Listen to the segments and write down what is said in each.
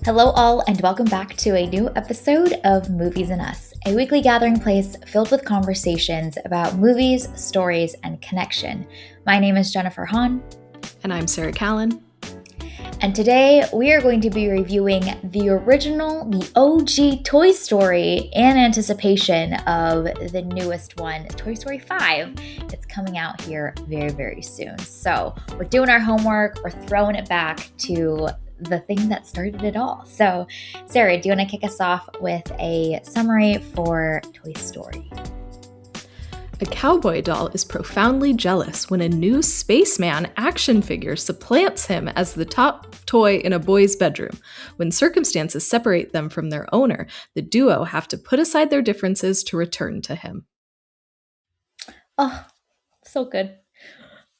Hello, all, and welcome back to a new episode of Movies and Us, a weekly gathering place filled with conversations about movies, stories, and connection. My name is Jennifer Hahn. And I'm Sarah Callan. And today we are going to be reviewing the original, the OG Toy Story in anticipation of the newest one, Toy Story 5. It's coming out here very, very soon. So we're doing our homework. We're throwing it back to the thing that started it all. So, Sarah, do you want to kick us off with a summary for Toy Story? A cowboy doll is profoundly jealous when a new spaceman action figure supplants him as the top toy in a boy's bedroom. When circumstances separate them from their owner, the duo have to put aside their differences to return to him. Oh, so good.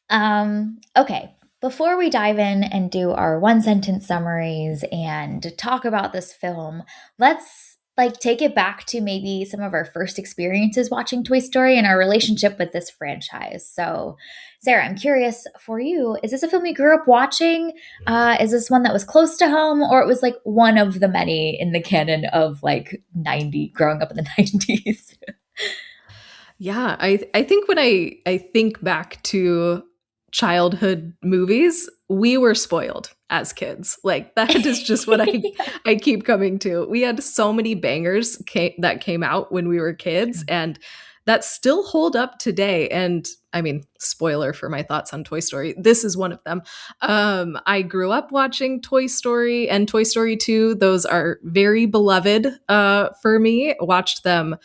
Okay. Before we dive in and do our one-sentence summaries and talk about this film, let's take it back to maybe some of our first experiences watching Toy Story and our relationship with this franchise. So, Sarah, I'm curious for you, is this a film you grew up watching? Is this one that was close to home, or it was like one of the many in the canon of growing up in the 90s? Yeah, I think when I think back to childhood movies, we were spoiled as kids. Like, that is just what I keep coming to. We had so many bangers that came out when we were kids, and that still hold up today. And I mean, spoiler for my thoughts on Toy Story, this is one of them. I grew up watching Toy Story and Toy Story 2. Those are very beloved for me. Watched them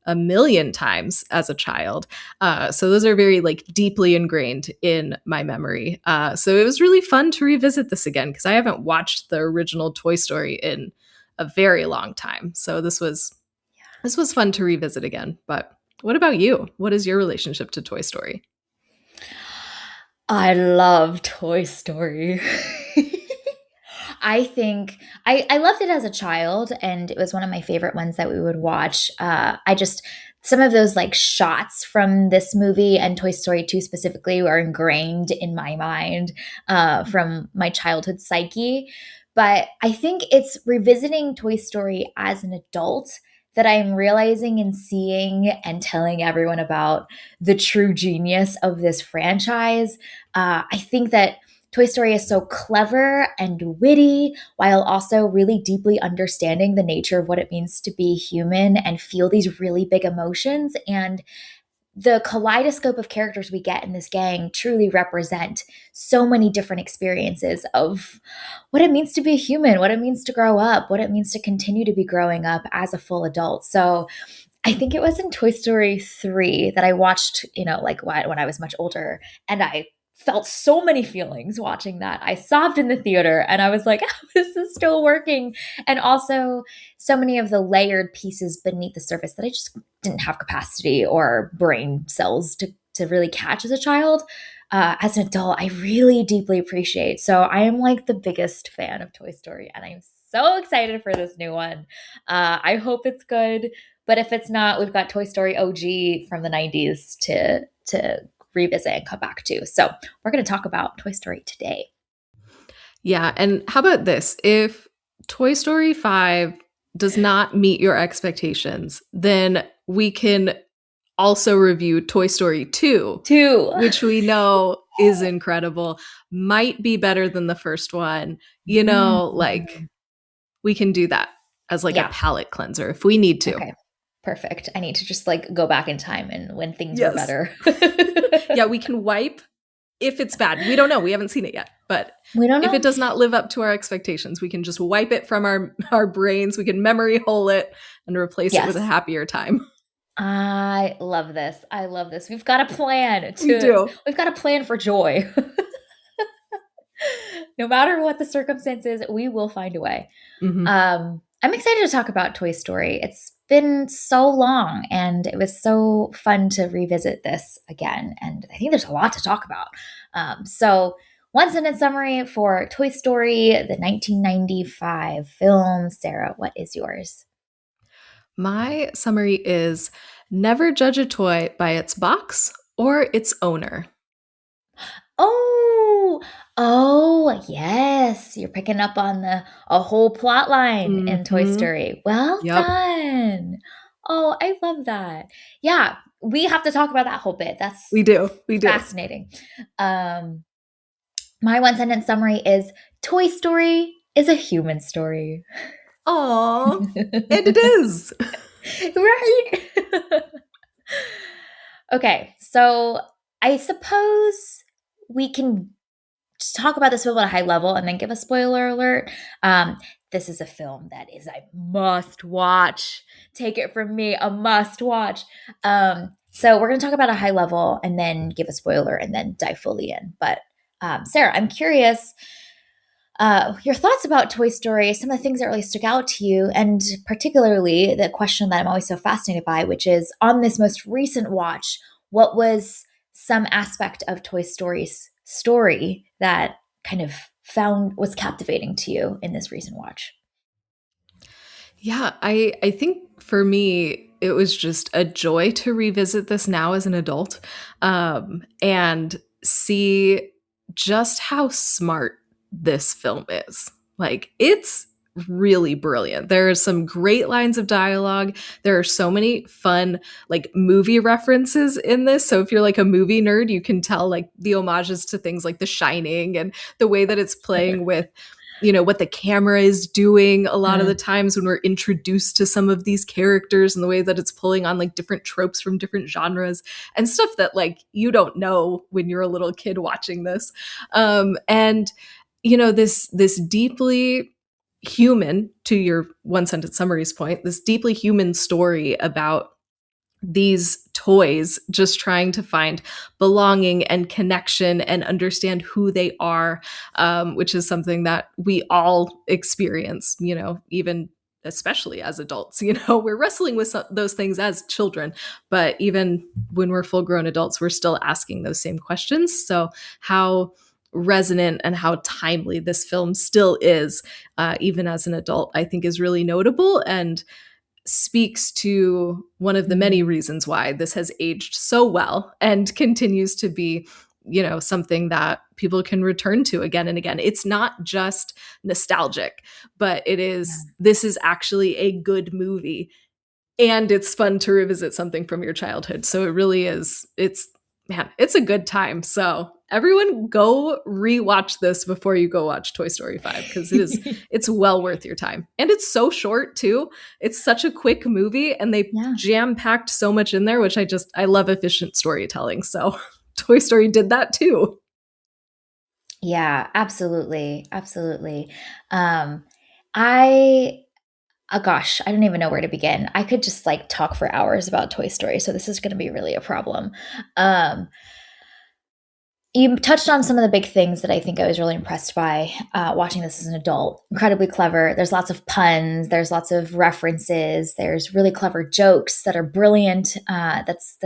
a million times as a child. So those are very deeply ingrained in my memory. So it was really fun to revisit this again because I haven't watched the original Toy Story in a very long time. So this was fun to revisit again. But what about you? What is your relationship to Toy Story? I love Toy Story. I think I loved it as a child, and it was one of my favorite ones that we would watch. Some of those shots from this movie and Toy Story 2 specifically are ingrained in my mind from my childhood psyche. But I think it's revisiting Toy Story as an adult that I'm realizing and seeing and telling everyone about the true genius of this franchise. I think that Toy Story is so clever and witty while also really deeply understanding the nature of what it means to be human and feel these really big emotions. And the kaleidoscope of characters we get in this gang truly represent so many different experiences of what it means to be a human, what it means to grow up, what it means to continue to be growing up as a full adult. So I think it was in Toy Story 3 that I watched, when I was much older, and I felt so many feelings watching that. I sobbed in the theater and I was like, how is this still working? And also so many of the layered pieces beneath the surface that I just didn't have capacity or brain cells to really catch as a child. As an adult, I really deeply appreciate. So I am the biggest fan of Toy Story, and I'm so excited for this new one. I hope it's good, but if it's not, we've got Toy Story OG from the 90s to revisit and come back to. So we're going to talk about Toy Story today. Yeah, and how about this? If Toy Story 5 does not meet your expectations, then we can also review Toy Story 2, which we know is incredible, might be better than the first one. We can do that as a palate cleanser if we need to. Okay. Perfect. I need to just go back in time and when things were better. Yeah, we can wipe if it's bad. We don't know. We haven't seen it yet. But we don't know. If it does not live up to our expectations, we can just wipe it from our brains. We can memory hole it and replace it with a happier time. I love this. I love this. We've got a plan. We've got a plan for joy. No matter what the circumstances, we will find a way. Mm-hmm. I'm excited to talk about Toy Story. It's been so long, and it was so fun to revisit this again. And I think there's a lot to talk about. So one sentence summary for Toy Story, the 1995 film. Sarah, what is yours? My summary is never judge a toy by its box or its owner. Oh, yes. You're picking up on the a whole plot line in Toy Mhm. Story. Well Yep. done. Oh, I love that. Yeah, we have to talk about that whole bit. That's We do. We do. fascinating. Um, my one sentence summary is Toy Story is a human story. Aw. And it is. Right? Okay, so I suppose we can just talk about this film at a high level and then give a spoiler alert. Um, this is a film that is a must watch. Take it from me, a must watch. So we're going to talk about a high level and then give a spoiler and then dive fully in. But Sarah, I'm curious your thoughts about Toy Story, some of the things that really stuck out to you, and particularly the question that I'm always so fascinated by, which is on this most recent watch, what was some aspect of Toy Story's story that kind of found was captivating to you in this recent watch? Yeah, I think for me, it was just a joy to revisit this now as an adult, and see just how smart this film is. Like, it's really brilliant. There are some great lines of dialogue. There are so many fun, like, movie references in this. So if you're like a movie nerd, you can tell like the homages to things like The Shining and the way that it's playing with what the camera is doing a lot of the Mm, times when we're introduced to some of these characters and the way that it's pulling on like different tropes from different genres and stuff that like you don't know when you're a little kid watching this. And this deeply human, to your one sentence summaries point, this deeply human story about these toys just trying to find belonging and connection and understand who they are, which is something that we all experience, even especially as adults. We're wrestling with those things as children, but even when we're full grown adults, we're still asking those same questions. So, how resonant and how timely this film still is, even as an adult, I think is really notable and speaks to one of the many mm, reasons why this has aged so well and continues to be, something that people can return to again and again. It's not just nostalgic, but yeah. this is actually a good movie and it's fun to revisit something from your childhood. So it really is. It's a good time. So everyone go rewatch this before you go watch Toy Story 5 because it's well worth your time. And it's so short too. It's such a quick movie and they Yeah. jam-packed so much in there, which I love efficient storytelling. So Toy Story did that too. Yeah, absolutely. Absolutely. Um, I Oh gosh, I don't even know where to begin. I could just like talk for hours about Toy Story, so this is going to be really a problem. Um, you touched on some of the big things that I think I was really impressed by watching this as an adult. Incredibly clever. There's lots of puns. There's lots of references. There's really clever jokes that are brilliant. That's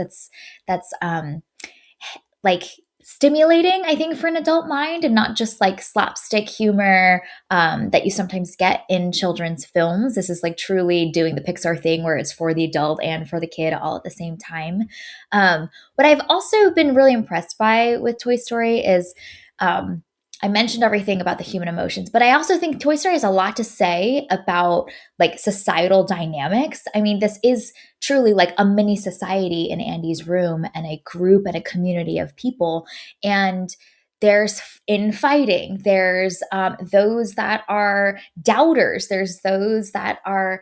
like stimulating, I think, for an adult mind and not just like slapstick humor that you sometimes get in children's films. This is like truly doing the Pixar thing where it's for the adult and for the kid all at the same time. What I've also been really impressed by with Toy Story is um, I mentioned everything about the human emotions, but I also think Toy Story has a lot to say about like societal dynamics. I mean, this is truly like a mini society in Andy's room and a group and a community of people. And there's infighting. There's those that are doubters. There's those that are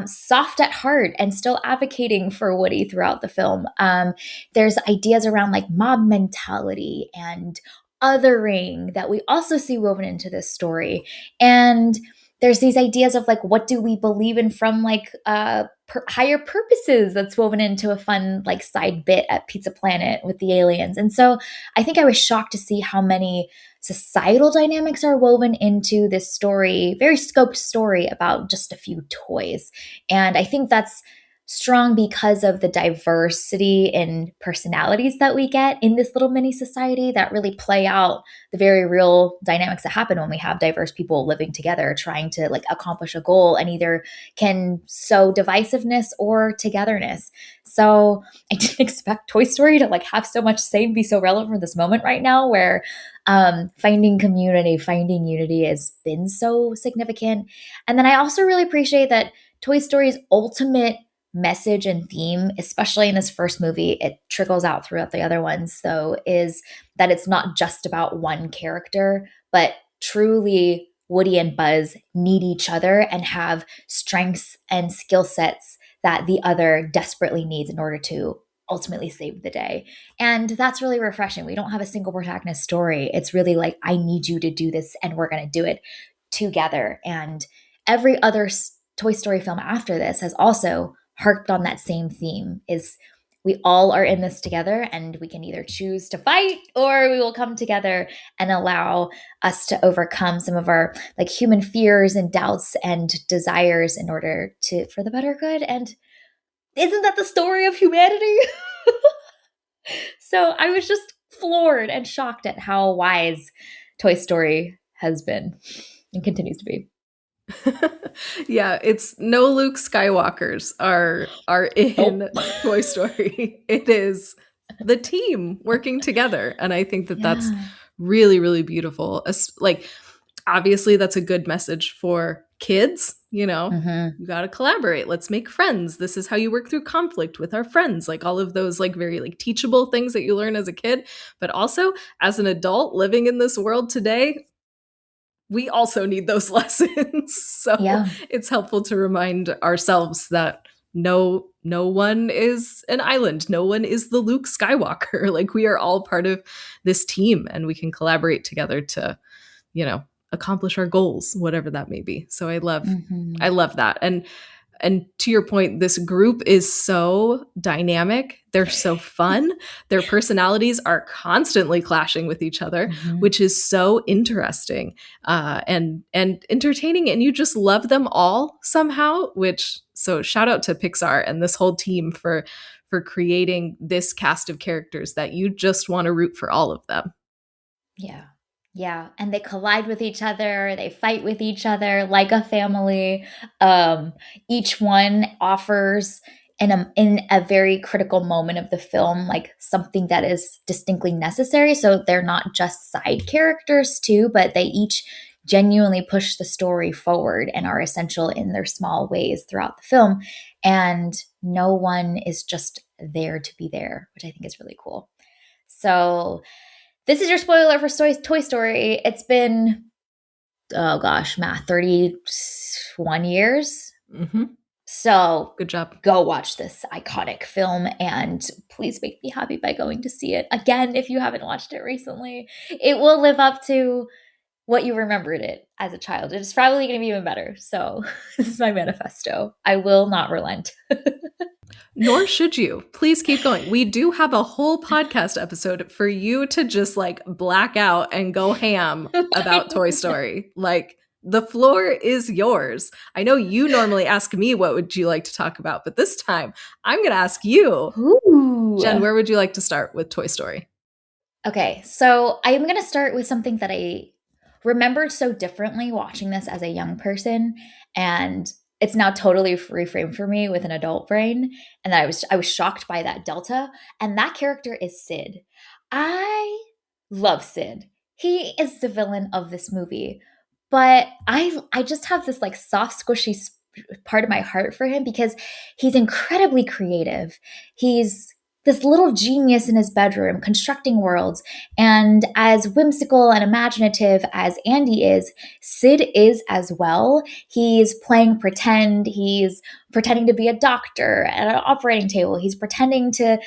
soft at heart and still advocating for Woody throughout the film. There's ideas around like mob mentality and othering that we also see woven into this story. And there's these ideas of like what do we believe in from like higher purposes that's woven into a fun like side bit at Pizza Planet with the aliens. And so I think I was shocked to see how many societal dynamics are woven into this story, very scoped story about just a few toys. And I think that's strong because of the diversity in personalities that we get in this little mini society that really play out the very real dynamics that happen when we have diverse people living together trying to like accomplish a goal and either can sow divisiveness or togetherness. So I didn't expect Toy Story to like have so much say and be so relevant for this moment right now where Finding community, finding unity has been so significant. And then I also really appreciate that Toy Story's ultimate message and theme, especially in this first movie, it trickles out throughout the other ones, though, is that it's not just about one character, but truly Woody and Buzz need each other and have strengths and skill sets that the other desperately needs in order to ultimately save the day. And that's really refreshing. We don't have a single protagonist story. It's really like, I need you to do this and we're going to do it together. And every other Toy Story film after this has also harped on that same theme, is we all are in this together and we can either choose to fight or we will come together and allow us to overcome some of our like human fears and doubts and desires in order to for the better good. And isn't that the story of humanity? So I was just floored and shocked at how wise Toy Story has been and continues to be. Yeah, it's no Luke Skywalkers are in Nope. Toy Story. It is the team working together, and I think that that's Yeah. really really beautiful. Like obviously that's a good message for kids, you know. Mm-hmm. You got to collaborate. Let's make friends. This is how you work through conflict with our friends. Like all of those like very like teachable things that you learn as a kid, but also as an adult living in this world today, we also need those lessons. So Yeah. it's helpful to remind ourselves that no one is an island. No one is the Luke Skywalker. Like we are all part of this team and we can collaborate together to, you know, accomplish our goals, whatever that may be. So Mm-hmm. I love that. And to your point, this group is so dynamic. They're so fun. Their personalities are constantly clashing with each other, Mm-hmm. which is so interesting and entertaining. And you just love them all somehow. Which so shout out to Pixar and this whole team for creating this cast of characters that you just want to root for all of them. Yeah. Yeah. And they collide with each other, they fight with each other like a family. Um, each one offers in a very critical moment of the film, like something that is distinctly necessary. So they're not just side characters too, but they each genuinely push the story forward and are essential in their small ways throughout the film. And no one is just there to be there, which I think is really cool. So this is your spoiler for Toy Story. It's been, oh gosh, math, 31 years. Hmm. So Good job. go watch this iconic film and please make me happy by going to see it again if you haven't watched it recently. It will live up to what you remembered it as a child. It's probably going to be even better. So this is my manifesto. I will not relent. Nor should you. Please keep going. We do have a whole podcast episode for you to just like black out and go ham about Toy Story. Like the floor is yours. I know you normally ask me what would you like to talk about, but this time I'm going to ask you. Ooh. Jen, where would you like to start with Toy Story? Okay, so I'm going to start with something that I remembered so differently watching this as a young person, and it's now totally reframed for me with an adult brain, and I was shocked by that delta, and that character is Sid. I love Sid. He is the villain of this movie, but I just have this like soft squishy part of my heart for him because he's incredibly creative. He's this little genius in his bedroom constructing worlds. And as whimsical and imaginative as Andy is, Sid is as well. He's playing pretend. He's pretending to be a doctor at an operating table. He's pretending to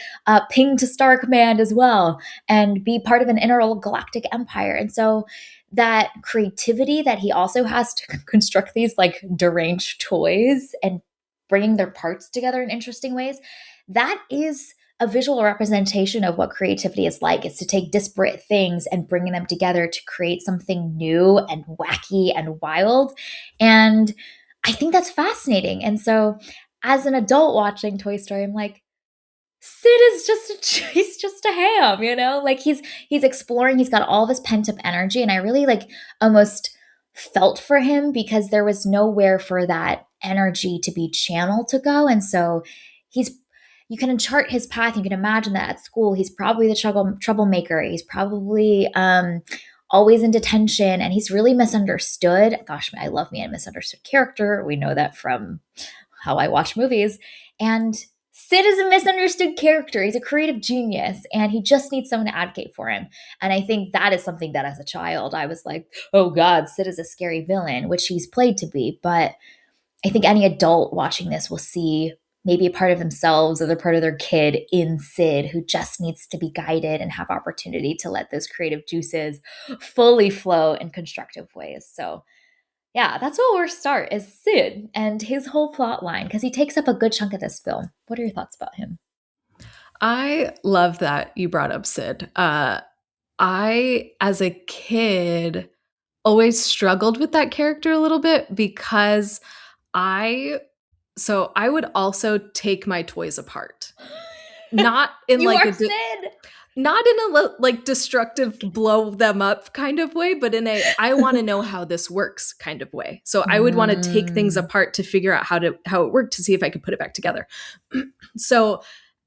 ping to Star Command as well and be part of an intergalactic empire. And so that creativity that he also has to construct these like deranged toys and bringing their parts together in interesting ways, that is a visual representation of what creativity is like. It's to take disparate things and bringing them together to create something new and wacky and wild. And I think that's fascinating. And so as an adult watching Toy Story, I'm like, Sid is he's just a ham, you know? Like he's exploring, he's got all this pent-up energy, and I really like almost felt for him because there was nowhere for that energy to be channeled to go. And so he's you can chart his path. You can imagine that at school, he's probably the troublemaker. He's probably always in detention, and he's really misunderstood. Gosh, I love me a misunderstood character. We know that from how I watch movies. And Sid is a misunderstood character. He's a creative genius, and he just needs someone to advocate for him. And I think that is something that as a child, I was like, oh God, Sid is a scary villain, which he's played to be. But I think any adult watching this will see maybe a part of themselves or the part of their kid in Sid, who just needs to be guided and have opportunity to let those creative juices fully flow in constructive ways. So yeah, that's where we'll start is Sid and his whole plot line, because he takes up a good chunk of this film. What are your thoughts about him? I love that you brought up Sid. I, as a kid, always struggled with that character a little bit because I I would also take my toys apart. Not in You like are a Sid. not in a like destructive blow them up kind of way, but in a I want to know how this works kind of way. So I would want to take things Mm. apart to figure out how it worked to see if I could put it back together. So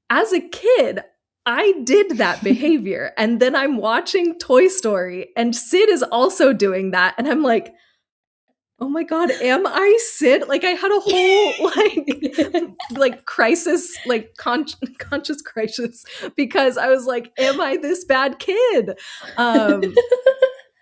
as a kid, I did that behavior. And then I'm watching Toy Story and Sid is also doing that. And I'm like, oh my God, am I Sid? Like I had a whole like crisis, like conscious crisis because I was like, am I this bad kid?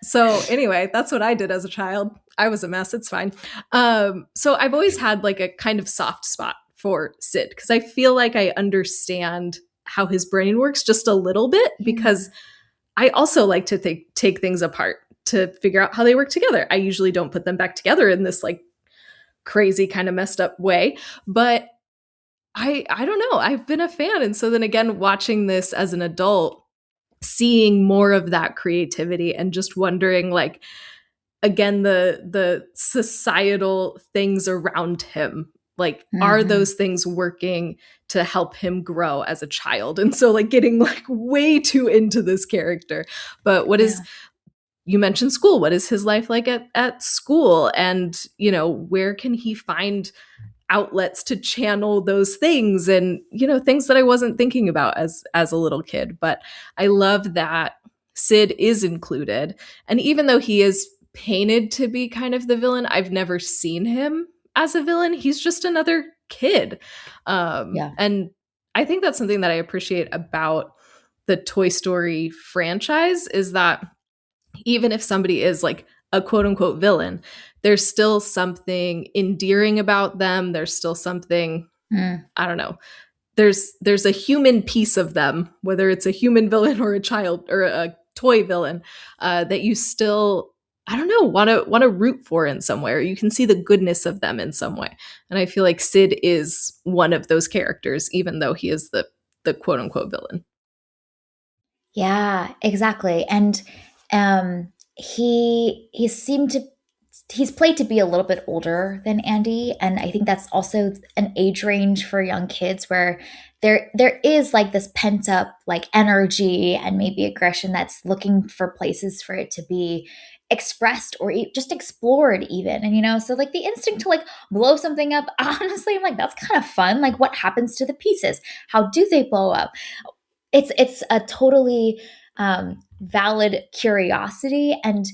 So anyway, that's what I did as a child. I was a mess. It's fine. So I've always had like a kind of soft spot for Sid because I feel like I understand how his brain works just a little bit because I also like to take things apart to figure out how they work together. I usually don't put them back together in this like crazy kind of messed up way, but I don't know. I've been a fan, and so then again, watching this as an adult, seeing more of that creativity, and just wondering like again the societal things around him, like are Mhm. those things working to help him grow as a child? And so like getting like way too into this character, but what is Yeah. you mentioned school, what is his life like at school, and where can he find outlets to channel those things, and things that I wasn't thinking about as a little kid. But I love that Sid is included, and even though he is painted to be kind of the villain, I've never seen him as a villain. He's just another kid. Yeah. And I think that's something that I appreciate about the Toy Story franchise, is that even if somebody is like a quote unquote villain, there's still something endearing about them. There's still something, Mm. I don't know. There's a human piece of them, whether it's a human villain or a child or a toy villain, that you still, I don't know, want to root for in some way, or you can see the goodness of them in some way. And I feel like Sid is one of those characters, even though he is the quote unquote villain. Yeah, exactly. And he seemed to he's played to be a little bit older than Andy, and I think that's also an age range for young kids where there is like this pent up like energy and maybe aggression that's looking for places for it to be expressed or just explored even. And so like the instinct to like blow something up, honestly, I'm like that's kind of fun. Like what happens to the pieces? How do they blow up? It's a totally valid curiosity, and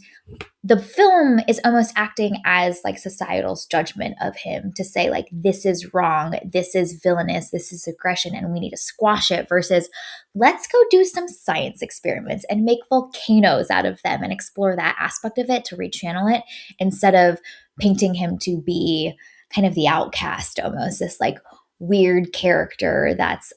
the film is almost acting as like societal's judgment of him to say like this is wrong, this is villainous, this is aggression, and we need to squash it, versus let's go do some science experiments and make volcanoes out of them and explore that aspect of it to rechannel it, instead of painting him to be kind of the outcast, almost this like weird character that's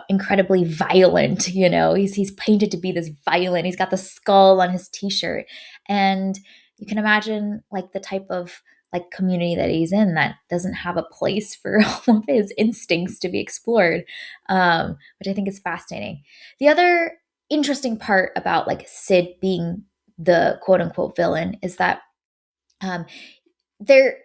incredibly violent. He's painted to be this violent. He's got the skull on his T-shirt, and you can imagine like the type of like community that he's in that doesn't have a place for all of his instincts to be explored, which I think is fascinating. The other interesting part about like Sid being the quote unquote villain is that um,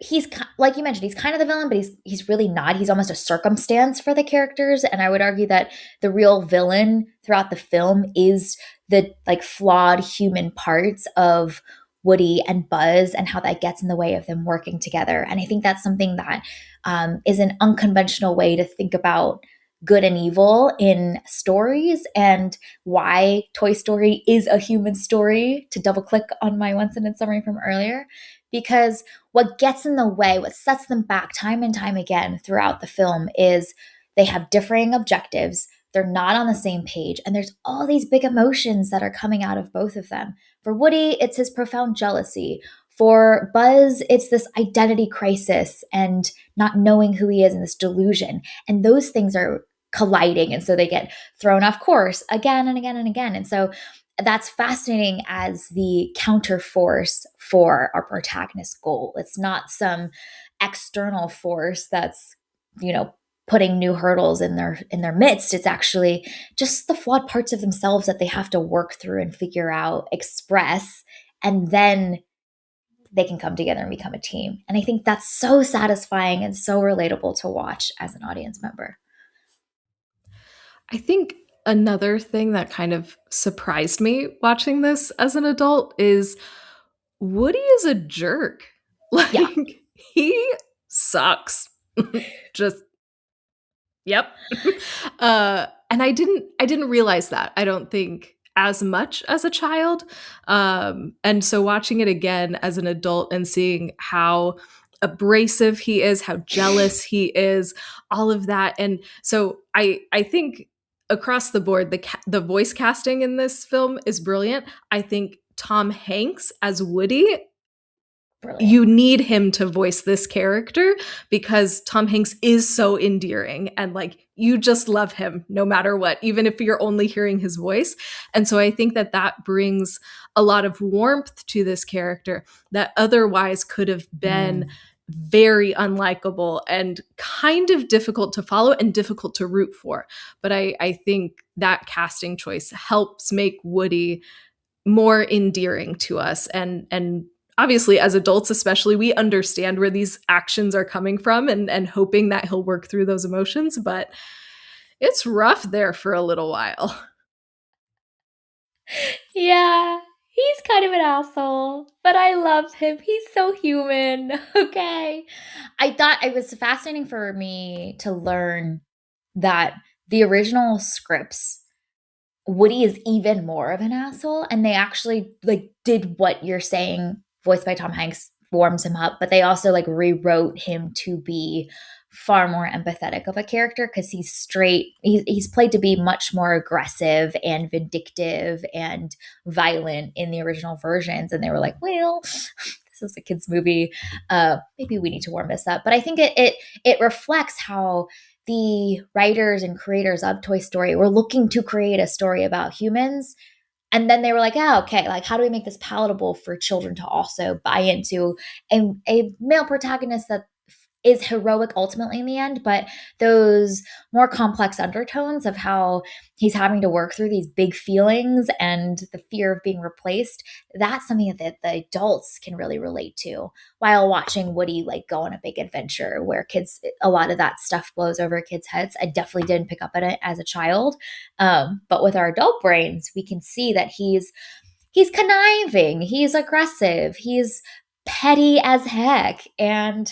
he's like you mentioned, he's kind of the villain, but he's really not. He's almost a circumstance for the characters, and I would argue that the real villain throughout the film is the like flawed human parts of Woody and Buzz and how that gets in the way of them working together. And I think that's something that is an unconventional way to think about good and evil in stories, and why Toy Story is a human story, to double click on my one sentence summary from earlier. Because what gets in the way, what sets them back time and time again throughout the film, is they have differing objectives. They're not on the same page. And there's all these big emotions that are coming out of both of them. For Woody, it's his profound jealousy. For Buzz, it's this identity crisis and not knowing who he is and this delusion. And those things are colliding. And so they get thrown off course again and again and again. And so that's fascinating as the counter force for our protagonist's goal. It's not some external force that's, putting new hurdles in their midst. It's actually just the flawed parts of themselves that they have to work through and figure out, express, and then they can come together and become a team. And I think that's so satisfying and so relatable to watch as an audience member. I think another thing that kind of surprised me watching this as an adult is Woody is a jerk. Yeah. Like, he sucks. Just yep. And I didn't realize that, I don't think, as much as a child. And so watching it again as an adult and seeing how abrasive he is, how jealous he is, all of that. And so I think across the board, the voice casting in this film is brilliant. I think Tom Hanks as Woody, Brilliant. you need him to voice this character because Tom Hanks is so endearing and like you just love him no matter what, even if you're only hearing his voice. And so I think that brings a lot of warmth to this character that otherwise could have been very unlikable and kind of difficult to follow and difficult to root for. But I think that casting choice helps make Woody more endearing to us, and obviously as adults especially, we understand where these actions are coming from and hoping that he'll work through those emotions, but it's rough there for a little while. Yeah, he's kind of an asshole, but I love him. He's so human. Okay. I thought it was fascinating for me to learn that the original scripts, Woody is even more of an asshole, and they actually like did what you're saying, voiced by Tom Hanks, warms him up, but they also like rewrote him to be far more empathetic of a character because he's played to be much more aggressive and vindictive and violent in the original versions, and they were like, well, this is a kids movie, maybe we need to warm this up. But I think it reflects how the writers and creators of Toy Story were looking to create a story about humans. And then they were like, oh, okay, like how do we make this palatable for children to also buy into a male protagonist that is heroic ultimately in the end, but those more complex undertones of how he's having to work through these big feelings and the fear of being replaced, that's something that the adults can really relate to while watching Woody like go on a big adventure where a lot of that stuff blows over kids' heads. I definitely didn't pick up on it as a child. But with our adult brains, we can see that he's conniving, he's aggressive, he's petty as heck. And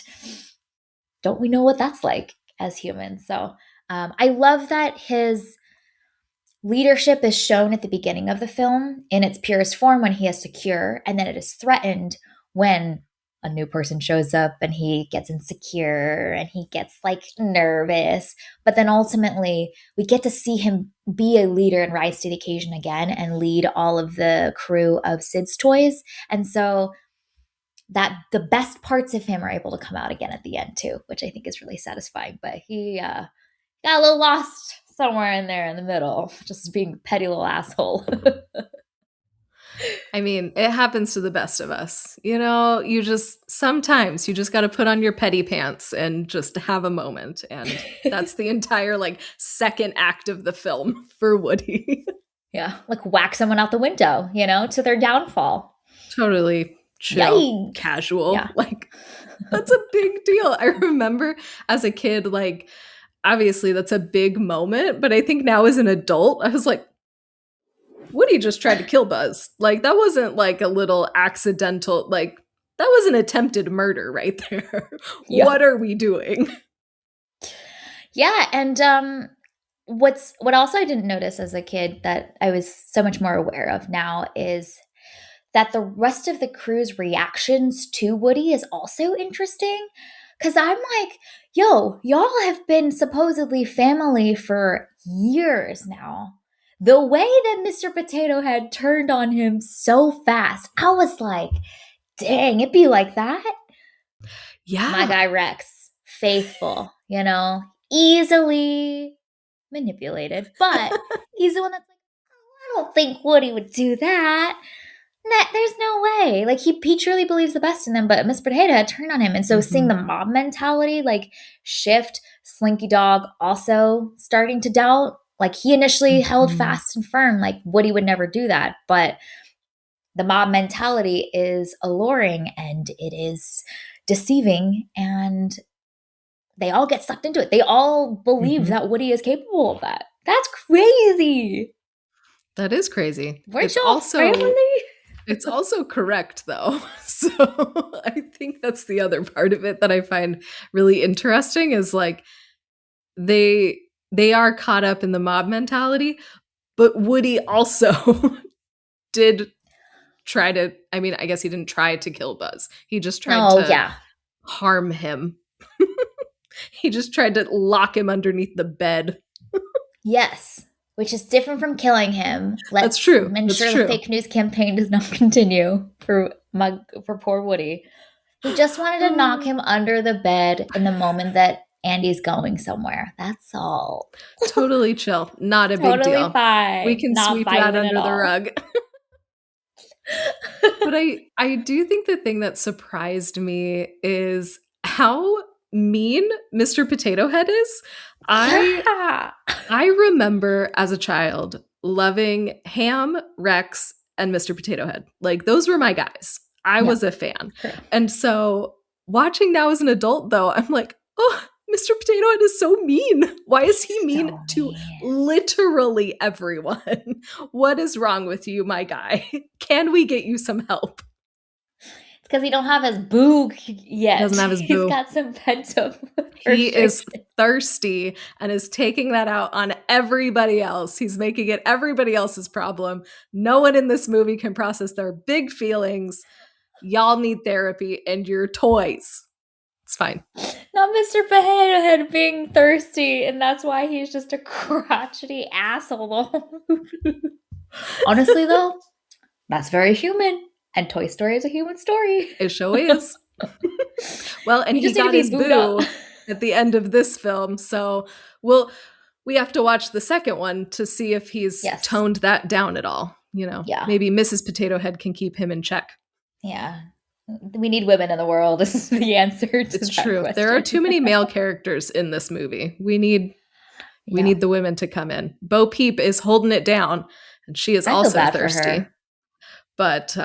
don't we know what that's like as humans? So I love that his leadership is shown at the beginning of the film in its purest form when he is secure, and then it is threatened when a new person shows up and he gets insecure and he gets like nervous. But then ultimately, we get to see him be a leader and rise to the occasion again and lead all of the crew of Sid's toys. And so that the best parts of him are able to come out again at the end too, which I think is really satisfying. But he got a little lost somewhere in there in the middle, just being a petty little asshole. I mean, it happens to the best of us. Sometimes you just got to put on your petty pants and just have a moment. And that's the entire like second act of the film for Woody. Yeah, like whack someone out the window, to their downfall. Totally chill, casual. Yeah. Like, that's a big deal. I remember as a kid, like, obviously that's a big moment, but I think now as an adult, I was like, Woody just tried to kill Buzz. Like, that wasn't like a little accidental, like, that was an attempted murder right there. Yeah. What are we doing? Yeah, and what also I didn't notice as a kid that I was so much more aware of now is that the rest of the crew's reactions to Woody is also interesting. Cause I'm like, yo, y'all have been supposedly family for years now. The way that Mr. Potato Head turned on him so fast, I was like, dang, it be like that. My Yeah. guy Rex, faithful, easily manipulated, but he's the one that's like, oh, I don't think Woody would do that. Nah, there's no way. Like he truly believes the best in them, but Miss Potato had turned on him. And so seeing Mhm. the mob mentality like shift, Slinky Dog also starting to doubt. Like he initially held Mhm. fast and firm, like Woody would never do that. But the mob mentality is alluring and it is deceiving, and they all get sucked into it. They all believe Mhm. that Woody is capable of that. That's crazy. That is crazy. Weren't y'all family? It's also correct though. So I think that's the other part of it that I find really interesting is like they they are caught up in the mob mentality, but Woody also did try to, I mean, I guess he didn't try to kill Buzz. He just tried No, to yeah. harm him. He just tried to lock him underneath the bed. Yes, which is different from killing him. That's Let's true. That's ensure the true. fake news campaign does not continue for poor Woody. He just wanted to knock him under the bed in the moment that Andy's going somewhere. That's all. Totally chill. Not a big Totally deal. We fine. can Not sweep that violent at under the all. rug. But I do think the thing that surprised me is how mean Mr. Potato Head is. I Yeah. I remember as a child loving Ham, Rex, and Mr. Potato Head. Like those were my guys. I Yeah. was a fan. True. And so watching now as an adult though, I'm like, "Oh, Mr. Potato Head is so mean. Why is he mean So to mean. literally everyone? What is wrong with you, my guy? Can we get you some help?" It's because he don't have his boog yet. Doesn't have his He's boo. got some pent up He is frustration. thirsty and is taking that out on everybody else. He's making it everybody else's problem. No one in this movie can process their big feelings. Y'all need therapy and your toys. It's fine. Not Mr. Potato Head being thirsty, and that's why he's just a crotchety asshole. Honestly, though, that's very human. And Toy Story is a human story. It sure is. Well, and You he just need to got be his booed up. boo at the end of this film. So we have to watch the second one to see if he's Yes. toned that down at all. Yeah. Maybe Mrs. Potato Head can keep him in check. Yeah. We need women in the world. This is the answer to It's that true. question. There are too many male characters in this movie. We need the women to come in. Bo Peep is holding it down, and she is I feel also bad for thirsty. her. But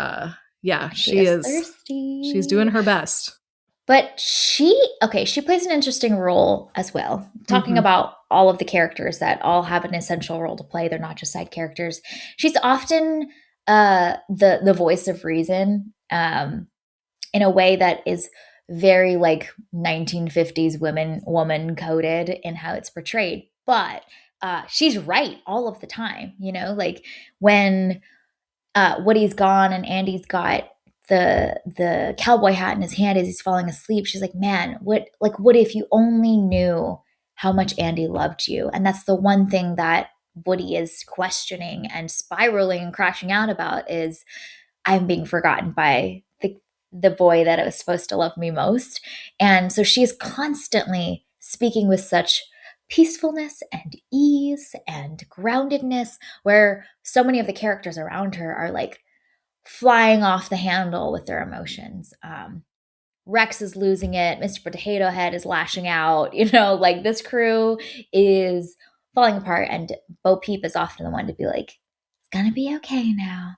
yeah, She is thirsty. She's doing her best. But she plays an interesting role as well. Talking Mhm. about all of the characters that all have an essential role to play. They're not just side characters. She's often the voice of reason in a way that is very like 1950s woman coded in how it's portrayed. But she's right all of the time, like when Woody's gone and Andy's got the cowboy hat in his hand as he's falling asleep. She's like, man, what if you only knew how much Andy loved you? And that's the one thing that Woody is questioning and spiraling and crashing out about is I'm being forgotten by the boy that was supposed to love me most. And so she's constantly speaking with such peacefulness and ease and groundedness, where so many of the characters around her are like flying off the handle with their emotions. Rex is losing it. Mr. Potato Head is lashing out. Like this crew is falling apart. And Bo Peep is often the one to be like, it's going to be okay now.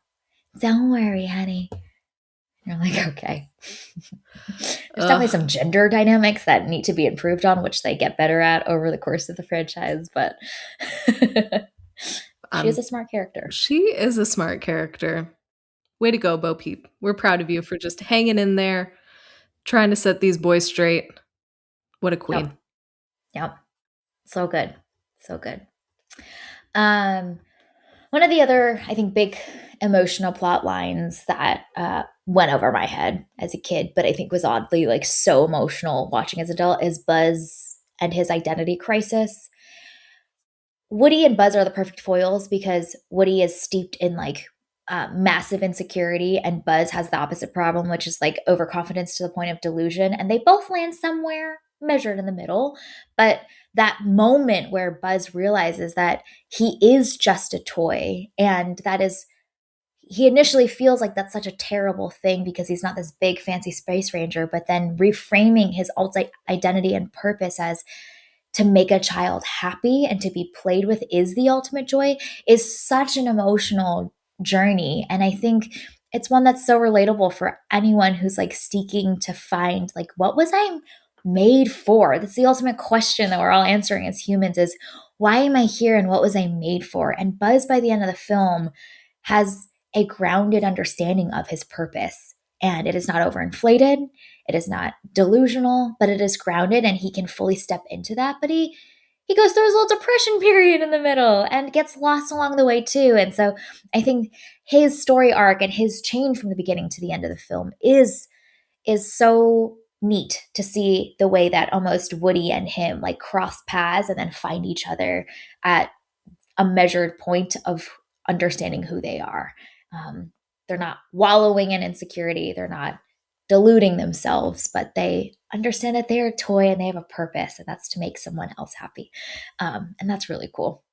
Don't worry, honey. You're like, okay. There's definitely some gender dynamics that need to be improved on, which they get better at over the course of the franchise. But She is Um, a smart character. she is a smart character. Way to go, Bo Peep. We're proud of you for just hanging in there, trying to set these boys straight. What a Yep. queen. Yep. So good. So good. Um, One of the other, I think, big emotional plot lines that went over my head as a kid, but I think was oddly like so emotional watching as an adult is Buzz and his identity crisis. Woody and Buzz are the perfect foils because Woody is steeped in like massive insecurity, and Buzz has the opposite problem, which is like overconfidence to the point of delusion. And they both land somewhere measured in the middle. But that moment where Buzz realizes that he is just a toy, and that is, he initially feels like that's such a terrible thing because he's not this big fancy space ranger, but then reframing his identity and purpose as to make a child happy and to be played with is the ultimate joy is such an emotional journey. And I think it's one that's so relatable for anyone who's like seeking to find like, what was I made for? That's the ultimate question that we're all answering as humans is, why am I here and what was I made for? And Buzz by the end of the film has a grounded understanding of his purpose, and it is not overinflated, it is not delusional, but it is grounded, and he can fully step into that. But he goes through his little depression period in the middle and gets lost along the way too. And so I think his story arc and his change from the beginning to the end of the film is so neat to see the way that almost Woody and him like cross paths and then find each other at a measured point of understanding who they are. They're not wallowing in insecurity. They're not deluding themselves, but they understand that they're a toy and they have a purpose, and that's to make someone else happy. And that's really cool.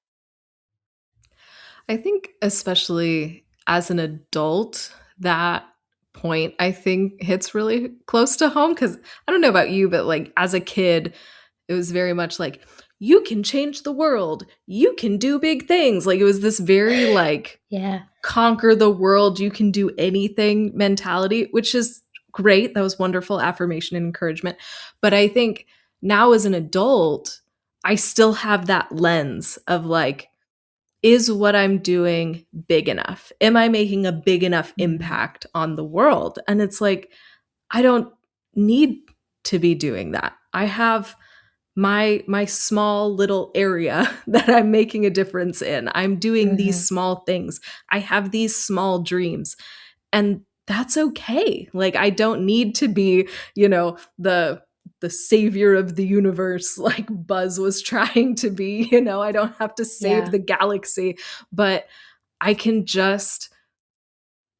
I think, especially as an adult, that point I think hits really close to home because I don't know about you, but like as a kid, it was very much like, you can change the world, you can do big things. Like it was this very like Yeah. conquer the world, you can do anything mentality, which is great. That was wonderful affirmation and encouragement. But I think now as an adult, I still have that lens of like, is what I'm doing big enough? Am I making a big enough Mm-hmm. impact on the world? And it's like, I don't need to be doing that. I have my small little area that I'm making a difference in. I'm doing these Mm-hmm. small things. I have these small dreams. And that's okay. Like I don't need to be, the savior of the universe like Buzz was trying to be, I don't have to save Yeah. the galaxy, but I can just,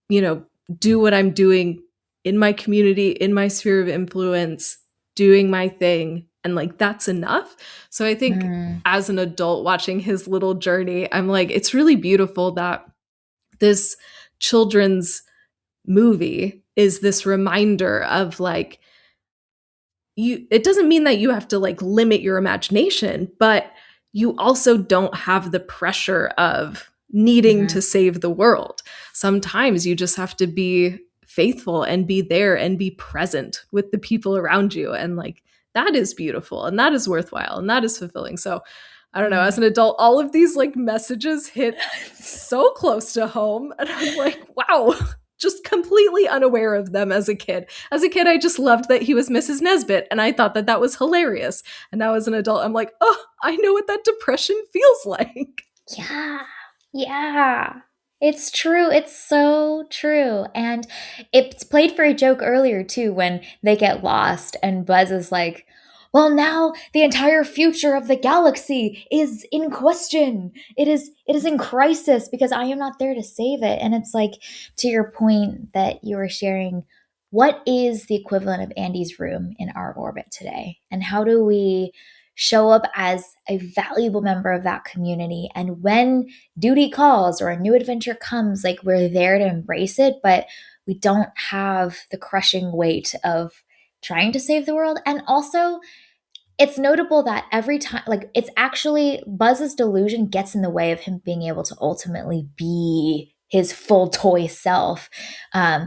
you know, do what I'm doing in my community, in my sphere of influence, doing my thing. And like, that's enough. So I think Mm-hmm. as an adult watching his little journey, I'm like, it's really beautiful that this children's movie is this reminder of like, it doesn't mean that you have to like limit your imagination, but you also don't have the pressure of needing Mm-hmm. to save the world. Sometimes you just have to be faithful and be there and be present with the people around you, and like that is beautiful and that is worthwhile and that is fulfilling. So I don't know, as Mm. an adult all of these like messages hit so close to home, and I'm like, wow, just completely unaware of them as a kid. As a kid, I just loved that he was Mrs. Nesbit, and I thought that that was hilarious. And now as an adult, I'm like, oh, I know what that depression feels like. Yeah. Yeah. It's true. It's so true. And it's played for a joke earlier too when they get lost and Buzz is like, "Well, now the entire future of the galaxy is in question. It is in crisis because I am not there to save it." And it's like to your point that you were sharing, what is the equivalent of Andy's room in our orbit today? And how do we show up as a valuable member of that community? And when duty calls or a new adventure comes, like we're there to embrace it, but we don't have the crushing weight of trying to save the world. And also, it's notable that every time, like, it's actually Buzz's delusion gets in the way of him being able to ultimately be his full toy self,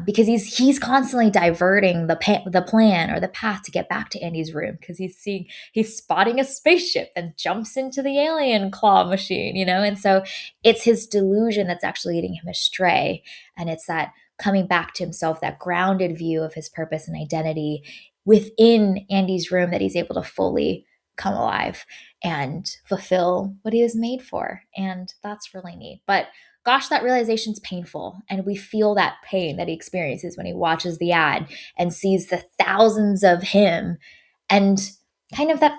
because he's constantly diverting the plan or the path to get back to Andy's room, because he's spotting a spaceship and jumps into the alien claw machine, and so it's his delusion that's actually leading him astray, and it's that coming back to himself, that grounded view of his purpose and identity within Andy's room, that he's able to fully come alive and fulfill what he was made for. And that's really neat. But gosh, that realization's painful. And we feel that pain that he experiences when he watches the ad and sees the thousands of him, and kind of that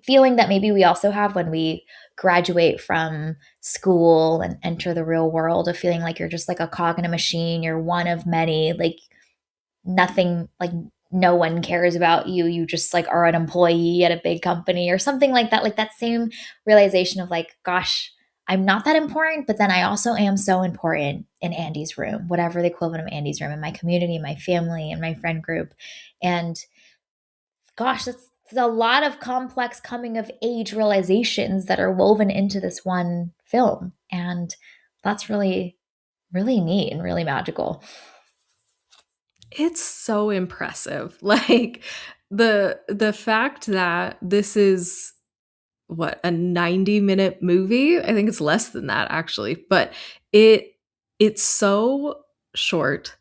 feeling that maybe we also have when we graduate from school and enter the real world, of feeling like you're just like a cog in a machine, you're one of many, like nothing, like no one cares about you, you just like are an employee at a big company or something like that. Like that same realization of like, gosh, I'm not that important, but then I also am so important in Andy's room, whatever the equivalent of Andy's room, in my community, my family, and my friend group. And gosh, that's a lot of complex coming of age realizations that are woven into this one film. And that's really, really neat and really magical. It's so impressive. Like the fact that this is what, a 90-minute movie? I think it's less than that actually, but it it's so short,